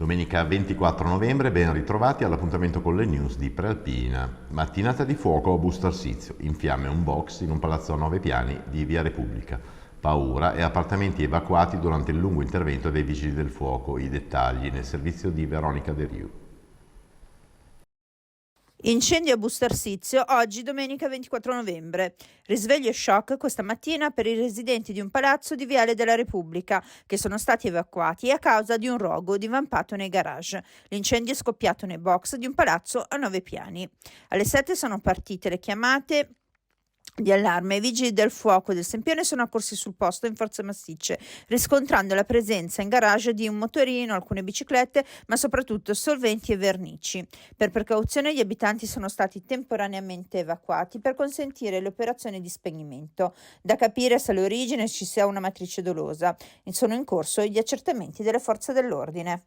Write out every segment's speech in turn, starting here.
Domenica 24 novembre, ben ritrovati all'appuntamento con le news di Prealpina. Mattinata di fuoco a Busto Arsizio, in fiamme un box in un palazzo a 9 piani di Via Repubblica. Paura e appartamenti evacuati durante il lungo intervento dei vigili del fuoco. I dettagli nel servizio di Veronica De Riu. Incendio a Busto Arsizio, oggi domenica 24 novembre. Risveglio e shock questa mattina per i residenti di un palazzo di Viale della Repubblica che sono stati evacuati a causa di un rogo divampato nei garage. L'incendio è scoppiato nei box di un palazzo a 9 piani. Alle 7 sono partite le chiamate di allarme. I vigili del fuoco del Sempione sono accorsi sul posto in forze massicce, riscontrando la presenza in garage di un motorino, alcune biciclette, ma soprattutto solventi e vernici. Per precauzione gli abitanti sono stati temporaneamente evacuati per consentire le operazioni di spegnimento. Da capire se all'origine ci sia una matrice dolosa. Sono in corso gli accertamenti delle forze dell'ordine.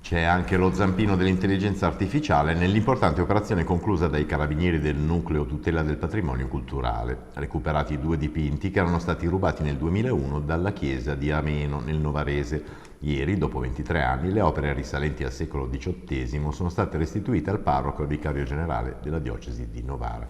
C'è anche lo zampino dell'intelligenza artificiale nell'importante operazione conclusa dai carabinieri del Nucleo Tutela del Patrimonio Culturale. Recuperati 2 dipinti che erano stati rubati nel 2001 dalla chiesa di Ameno, nel Novarese. Ieri, dopo 23 anni, le opere risalenti al secolo XVIII sono state restituite al parroco e al vicario generale della diocesi di Novara.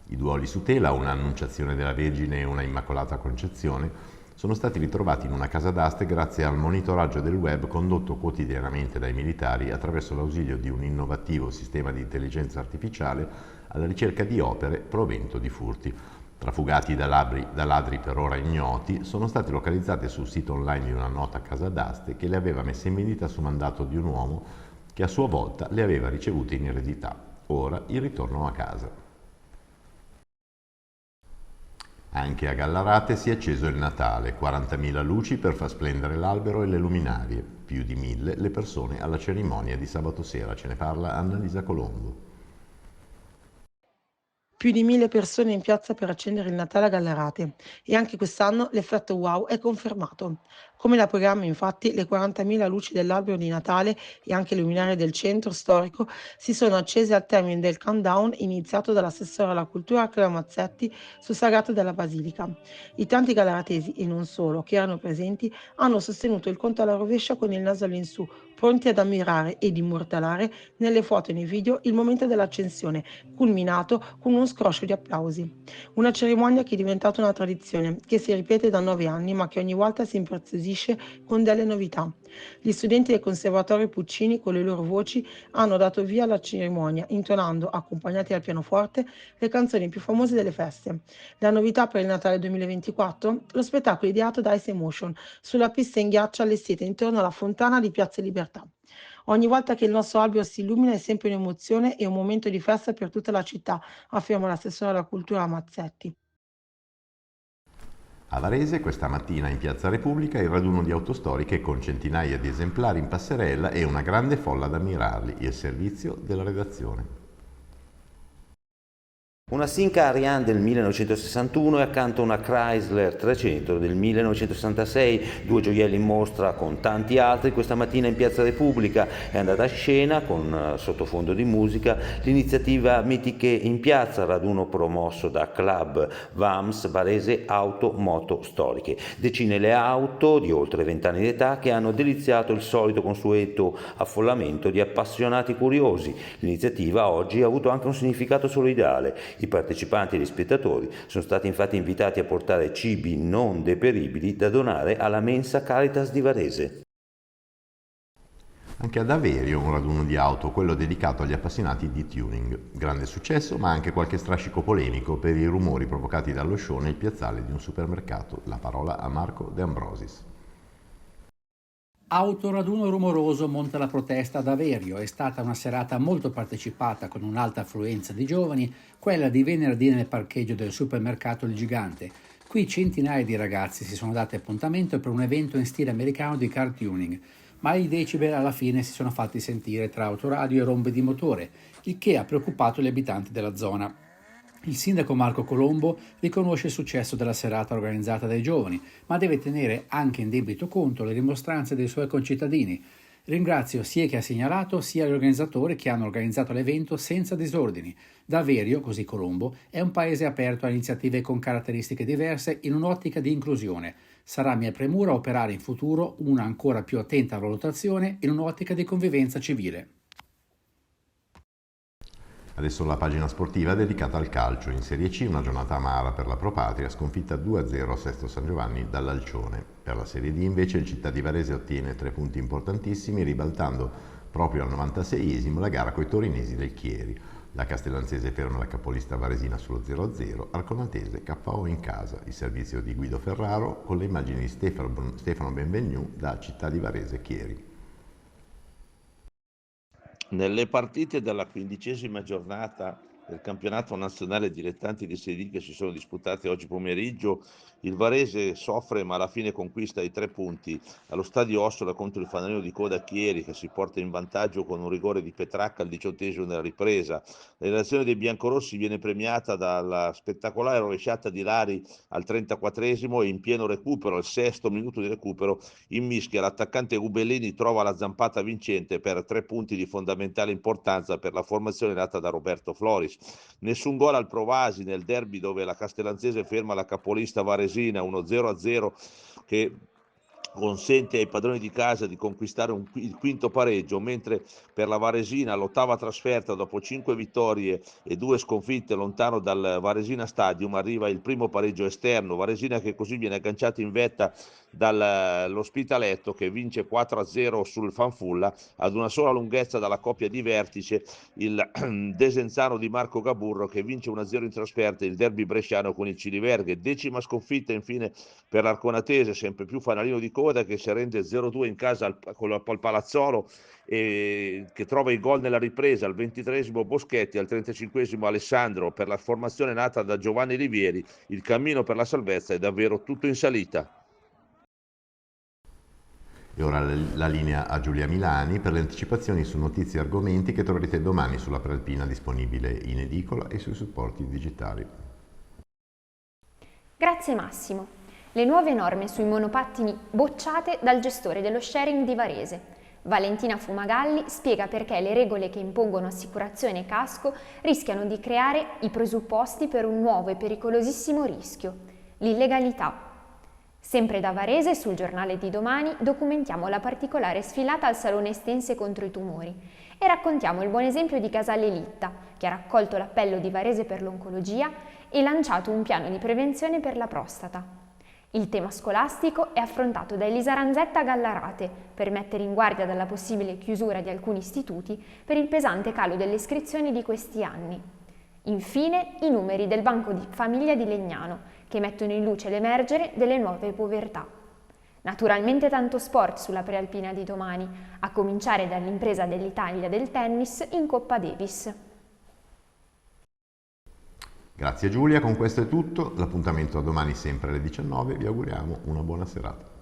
I 2 oli su tela, una Annunciazione della Vergine e una Immacolata Concezione, sono stati ritrovati in una casa d'aste grazie al monitoraggio del web condotto quotidianamente dai militari attraverso l'ausilio di un innovativo sistema di intelligenza artificiale alla ricerca di opere provento di furti. Trafugati da ladri per ora ignoti, sono state localizzate sul sito online di una nota casa d'aste che le aveva messe in vendita su mandato di un uomo che a sua volta le aveva ricevute in eredità. Ora il ritorno a casa. Anche a Gallarate si è acceso il Natale, 40.000 luci per far splendere l'albero e le luminarie, più di 1.000 le persone alla cerimonia di sabato sera. Ce ne parla Annalisa Colombo. Più di 1.000 persone in piazza per accendere il Natale a Gallarate e anche quest'anno l'effetto wow è confermato. Come da programma, infatti, le 40.000 luci dell'albero di Natale e anche le luminarie del centro storico si sono accese al termine del countdown iniziato dall'assessore alla cultura Cleo Mazzetti sul sagrato della Basilica. I tanti gallaratesi, e non solo, che erano presenti, hanno sostenuto il conto alla rovescia con il naso all'insù, pronti ad ammirare ed immortalare nelle foto e nei video il momento dell'accensione, culminato con uno scroscio di applausi. Una cerimonia che è diventata una tradizione, che si ripete da 9 anni, ma che ogni volta si impreziosisce con delle novità. Gli studenti del Conservatorio Puccini, con le loro voci, hanno dato via alla cerimonia, intonando, accompagnati dal pianoforte, le canzoni più famose delle feste. La novità per il Natale 2024? Lo spettacolo ideato da Ice Emotion, sulla pista in ghiaccio allestita intorno alla fontana di Piazza Libertà. Ogni volta che il nostro albero si illumina è sempre un'emozione e un momento di festa per tutta la città, afferma l'assessore alla cultura Mazzetti. A Varese questa mattina in Piazza Repubblica il raduno di auto storiche con centinaia di esemplari in passerella e una grande folla ad ammirarli, il servizio della redazione. Una Simca Ariane del 1961 e accanto una Chrysler 300 del 1966, 2 gioielli in mostra con tanti altri. Questa mattina in Piazza Repubblica è andata a scena con sottofondo di musica l'iniziativa Mitiche in Piazza, raduno promosso da Club VAMS Varese Auto Moto Storiche. Decine le auto di oltre 20 anni di età che hanno deliziato il solito consueto affollamento di appassionati curiosi. L'iniziativa oggi ha avuto anche un significato solidale. I partecipanti e gli spettatori sono stati infatti invitati a portare cibi non deperibili da donare alla Mensa Caritas di Varese. Anche ad Averio un raduno di auto, quello dedicato agli appassionati di tuning. Grande successo, ma anche qualche strascico polemico per i rumori provocati dallo show nel piazzale di un supermercato. La parola a Marco De Ambrosis. Autoraduno rumoroso monta la protesta ad Averio. È stata una serata molto partecipata con un'alta affluenza di giovani, quella di venerdì nel parcheggio del supermercato Il Gigante. Qui centinaia di ragazzi si sono dati appuntamento per un evento in stile americano di car tuning, ma i decibel alla fine si sono fatti sentire tra autoradio e rombe di motore, il che ha preoccupato gli abitanti della zona. Il sindaco Marco Colombo riconosce il successo della serata organizzata dai giovani, ma deve tenere anche in debito conto le rimostranze dei suoi concittadini. Ringrazio sia chi ha segnalato sia gli organizzatori che hanno organizzato l'evento senza disordini. Daverio, così Colombo, è un paese aperto a iniziative con caratteristiche diverse in un'ottica di inclusione. Sarà mia premura operare in futuro una ancora più attenta valutazione in un'ottica di convivenza civile. Adesso la pagina sportiva dedicata al calcio. In Serie C una giornata amara per la Pro Patria, sconfitta 2-0 a Sesto San Giovanni dall'Alcione. Per la Serie D invece il Città di Varese ottiene 3 punti importantissimi, ribaltando proprio al 96esimo la gara coi torinesi del Chieri. La castellanzese ferma la capolista varesina sullo 0-0, Arconatese KO in casa. Il servizio di Guido Ferraro con le immagini di Stefano Benvenu da Città di Varese Chieri. Nelle partite della 15ª giornata del campionato nazionale dilettanti di Serie D che si sono disputate oggi pomeriggio, il Varese soffre ma alla fine conquista i 3 punti allo stadio Ossola contro il fanalino di coda Chieri, che si porta in vantaggio con un rigore di Petracca al 18esimo della ripresa. La reazione dei biancorossi viene premiata dalla spettacolare rovesciata di Lari al 34esimo e in pieno recupero, al 6° minuto di recupero, in mischia l'attaccante Ubellini trova la zampata vincente per 3 punti di fondamentale importanza per la formazione nata da Roberto Floris. Nessun gol al Provasi nel derby dove la castellanzese ferma la capolista varesina 1-0 che consente ai padroni di casa di conquistare il quinto pareggio, mentre per la Varesina l'ottava trasferta dopo 5 vittorie e 2 sconfitte lontano dal Varesina Stadium arriva il primo pareggio esterno. Varesina che così viene agganciata in vetta dall'Ospitaletto che vince 4-0 sul Fanfulla ad una sola lunghezza dalla coppia di vertice il Desenzano di Marco Gaburro che vince 1-0 in trasferta il derby bresciano con il Ciliverghe. 10ª sconfitta infine per l'Arconatese, sempre più fanalino di coda, che si rende 0-2 in casa al Palazzolo e che trova i gol nella ripresa al 23esimo Boschetti, al 35esimo Alessandro. Per la formazione nata da Giovanni Rivieri il cammino per la salvezza è davvero tutto in salita. E ora la linea a Giulia Milani per le anticipazioni su notizie e argomenti che troverete domani sulla Prealpina, disponibile in edicola e sui supporti digitali. Grazie Massimo. Le nuove norme sui monopattini bocciate dal gestore dello sharing di Varese. Valentina Fumagalli spiega perché le regole che impongono assicurazione e casco rischiano di creare i presupposti per un nuovo e pericolosissimo rischio, l'illegalità. Sempre da Varese, sul giornale di domani, documentiamo la particolare sfilata al Salone Estense contro i tumori e raccontiamo il buon esempio di Casale Litta, che ha raccolto l'appello di Varese per l'oncologia e lanciato un piano di prevenzione per la prostata. Il tema scolastico è affrontato da Elisa Ranzetta Gallarate per mettere in guardia dalla possibile chiusura di alcuni istituti per il pesante calo delle iscrizioni di questi anni. Infine, i numeri del Banco di Famiglia di Legnano, che mettono in luce l'emergere delle nuove povertà. Naturalmente tanto sport sulla Prealpina di domani, a cominciare dall'impresa dell'Italia del tennis in Coppa Davis. Grazie Giulia, con questo è tutto. L'appuntamento a domani sempre alle 19. Vi auguriamo una buona serata.